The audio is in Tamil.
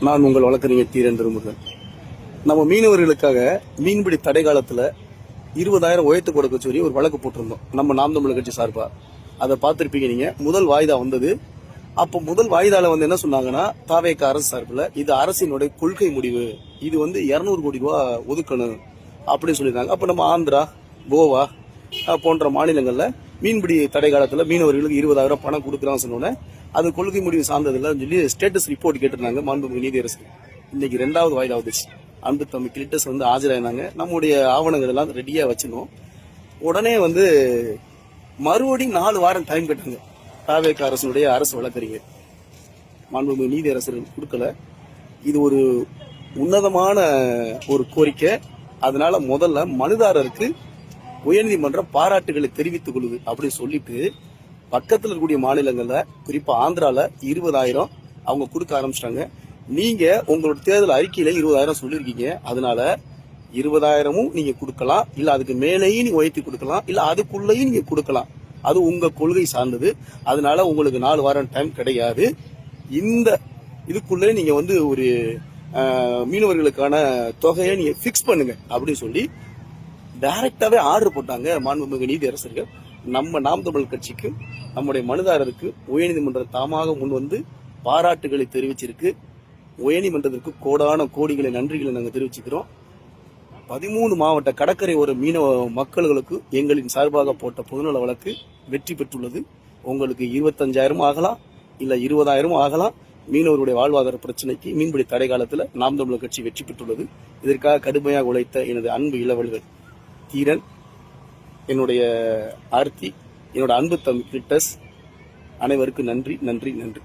நான் உங்கள் வழக்கறிஞர் தீரன் திருமுருகன். நம்ம மீனவர்களுக்காக மீன்பிடி தடை காலத்துல 20,000 உயர்த்து கொடுக்க சொல்லி ஒரு வழக்கு போட்டிருந்தோம் நம்ம நாம் தமிழர் கட்சி சார்பா. அதை பார்த்திருப்பீங்க நீங்க. முதல் வாய்தா வந்தது. அப்போ முதல் வாய்தால என்ன சொன்னாங்கன்னா, தாவேக அரசு சார்பில் இது அரசினுடைய கொள்கை முடிவு, இது 200 கோடி ரூபா ஒதுக்கணும் அப்படின்னு சொல்லியிருந்தாங்க. அப்போ நம்ம ஆந்திரா, கோவா போன்ற மாநிலங்கள்ல மீன்பிடி தடை காலத்துல மீனவர்களுக்கு 20,000 பணம் கொடுக்குறான்னு சொன்னோன்னே அது கொள்கை முடிவு சார்ந்ததில்லைன்னு சொல்லி ஸ்டேட்டஸ் ரிப்போர்ட் கேட்டிருந்தாங்க மாண்புமிகு நீதியரசு. இன்னைக்கு 2வது வாய்தா வந்துச்சு. அன்பு தம்பி கிளிட்டஸ் ஆஜராயிருந்தாங்க. நம்முடைய ஆவணங்கள் எல்லாம் ரெடியா வச்சிருந்தோம். உடனே மறுபடியும் 4 வாரம் டைம் கேட்டாங்க தாவேக அரசுடைய அரசு வழக்கறிஞர். மாண்புமிகு நீதியரசர்கள் கொடுக்கல. இது ஒரு உன்னதமான ஒரு கோரிக்கை. அதனால முதல்ல மனுதாரருக்கு உயர்நீதிமன்ற பாராட்டுகளை தெரிவித்துக் கொள்ளுது அப்படின்னு சொல்லிட்டு பக்கத்தில் இருக்கக்கூடிய மாநிலங்கள்ல குறிப்பா ஆந்திரால 20,000 அவங்க கொடுக்க ஆரம்பிச்சிட்டாங்க. நீங்க உங்களோட தேர்தல் அறிக்கையில 20,000 சொல்லிருக்கீங்க. அதனால 20,000 நீங்க கொடுக்கலாம், இல்ல அதுக்கு மேலேயும் நீங்க உயர்த்தி கொடுக்கலாம், இல்ல அதுக்குள்ளேயும் நீங்க கொடுக்கலாம். அது உங்க கொள்கை சார்ந்தது. அதனால உங்களுக்கு 4 வாரம் டைம் கிடையாது. இந்த இதுக்குள்ளே நீங்க ஒரு மீனவர்களுக்கான தொகையை நீங்க பிக்ஸ் பண்ணுங்க அப்படின்னு சொல்லி டைரக்டாவே ஆர்டர் போட்டாங்க மாண்புமிகு நீதியரசர்கள். நம்ம நாம் தமிழ் கட்சிக்கு நம்முடைய மனுதாரருக்கு உயர்நீதிமன்றம் தாமாக முன் பாராட்டுகளை தெரிவிச்சிருக்கு. உயர்நீதிமன்றத்திற்கு கோடான கோடிகளை நன்றிகளை நாங்கள் தெரிவிச்சுக்கிறோம். 13 மாவட்ட கடற்கரை ஒரு மீனவ மக்களுக்கு எங்களின் சார்பாக போட்ட பொதுநல வழக்கு வெற்றி பெற்றுள்ளது. உங்களுக்கு 25,000 ஆகலாம், இல்ல 20,000 ஆகலாம். மீனவருடைய வாழ்வாதார பிரச்சனைக்கு மீன்பிடி தடை காலத்தில் நாம் தமிழர் கட்சி வெற்றி பெற்றுள்ளது. இதற்காக கடுமையாக உழைத்த எனது அன்பு இளவல்கள் தீரன், என்னுடைய ஆர்த்தி, என்னோட அன்பு தம்பி கிளிட்டஸ், அனைவருக்கும் நன்றி நன்றி நன்றி.